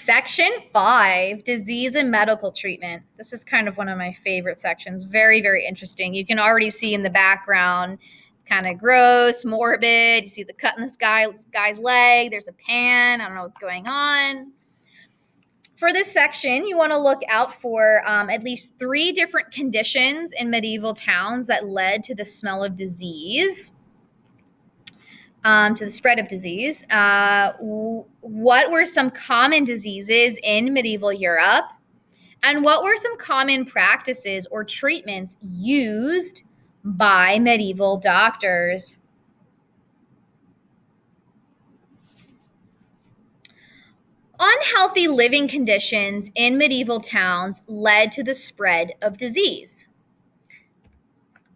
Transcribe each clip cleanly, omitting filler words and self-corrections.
Section 5, disease and medical treatment. This is kind of one of my favorite sections. Very, very interesting. You can already see in the background, kind of gross, morbid. You see the cut in this guy's leg. There's a pan. I don't know what's going on. For this section, you want to look out for at least 3 different conditions in medieval towns that led to the smell of disease. To the spread of disease. What were some common diseases in medieval Europe? And what were some common practices or treatments used by medieval doctors? Unhealthy living conditions in medieval towns led to the spread of disease.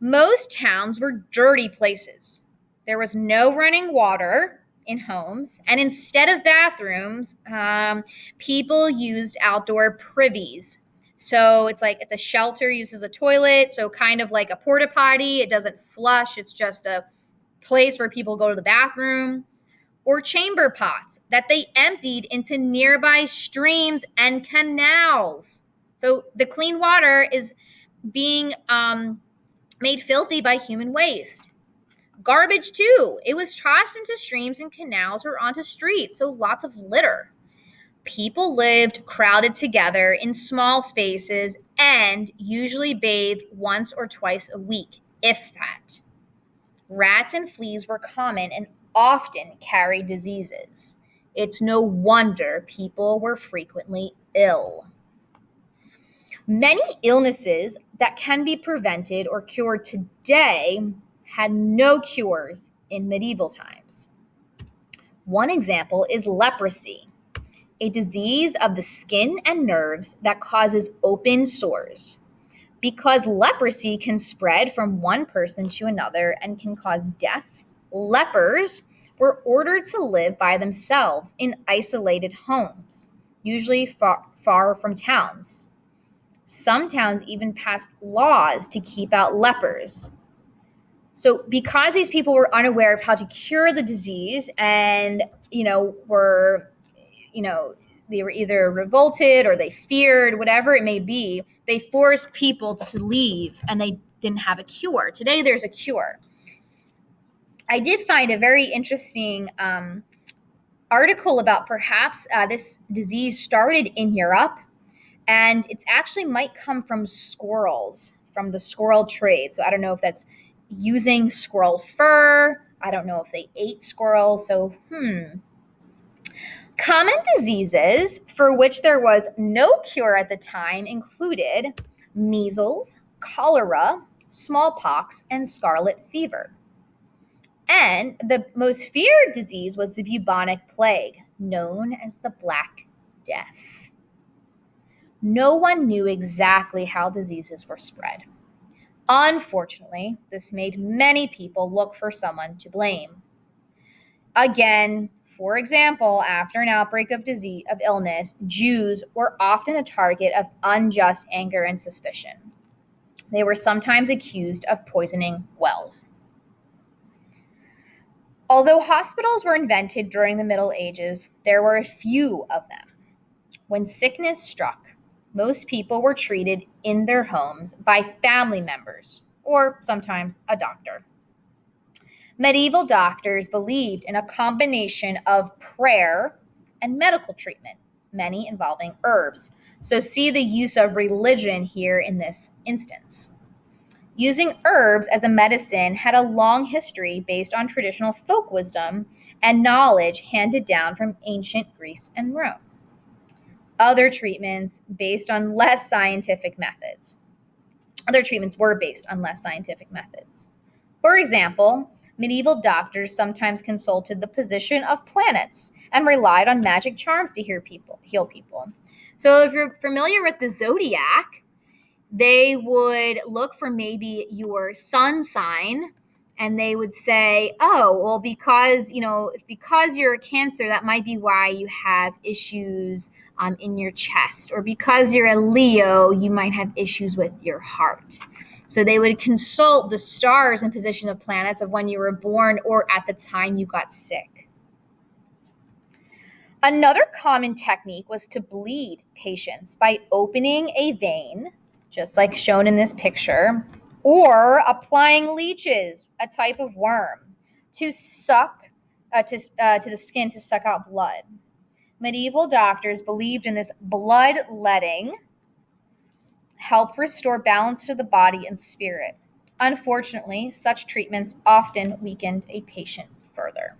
Most towns were dirty places. There was no running water in homes, and instead of bathrooms, people used outdoor privies. So it's a shelter uses a toilet, so kind of like a porta potty. It doesn't flush, it's just a place where people go to the bathroom. Or chamber pots that they emptied into nearby streams and canals. So the clean water is being made filthy by human waste. Garbage too. It was tossed into streams and canals or onto streets, so lots of litter. People lived crowded together in small spaces and usually bathed once or twice a week, if that. Rats and fleas were common and often carried diseases. It's no wonder people were frequently ill. Many illnesses that can be prevented or cured today had no cures in medieval times. One example is leprosy, a disease of the skin and nerves that causes open sores. Because leprosy can spread from one person to another and can cause death, lepers were ordered to live by themselves in isolated homes, usually far from towns. Some towns even passed laws to keep out lepers. So because these people were unaware of how to cure the disease and, they were either revolted or they feared, whatever it may be, they forced people to leave and they didn't have a cure. Today there's a cure. I did find a very interesting article about perhaps this disease started in Europe, and it actually might come from squirrels, from the squirrel trade. So I don't know if that's using squirrel fur. I don't know if they ate squirrels. So, Common diseases for which there was no cure at the time included measles, cholera, smallpox, and scarlet fever. And the most feared disease was the bubonic plague, known as the Black Death. No one knew exactly how diseases were spread. Unfortunately, this made many people look for someone to blame. Again, for example, after an outbreak of illness, Jews were often a target of unjust anger and suspicion. They were sometimes accused of poisoning wells. Although hospitals were invented during the Middle Ages, there were a few of them. When sickness struck, most people were treated in their homes by family members, or sometimes a doctor. Medieval doctors believed in a combination of prayer and medical treatment, many involving herbs. So see the use of religion here in this instance. Using herbs as a medicine had a long history based on traditional folk wisdom and knowledge handed down from ancient Greece and Rome. Other treatments were based on less scientific methods. For example, medieval doctors sometimes consulted the position of planets and relied on magic charms to heal people. So if you're familiar with the zodiac, they would look for maybe your sun sign, and they would say, oh, well, because you're a Cancer, that might be why you have issues in your chest. Or because you're a Leo, you might have issues with your heart. So they would consult the stars and position of planets of when you were born or at the time you got sick. Another common technique was to bleed patients by opening a vein, just like shown in this picture, or applying leeches, a type of worm, to suck to the skin to suck out blood. Medieval doctors believed in this bloodletting helped restore balance to the body and spirit. Unfortunately, such treatments often weakened a patient further.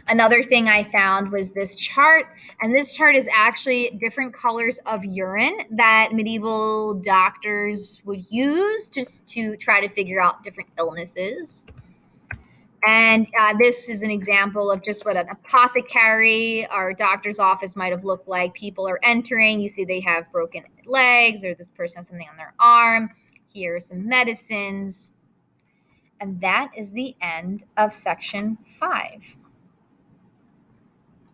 Another thing I found was this chart, and this chart is actually different colors of urine that medieval doctors would use just to try to figure out different illnesses. And this is an example of just what an apothecary or doctor's office might have looked like. People are entering. You see they have broken legs, or this person has something on their arm. Here are some medicines. And that is the end of section 5.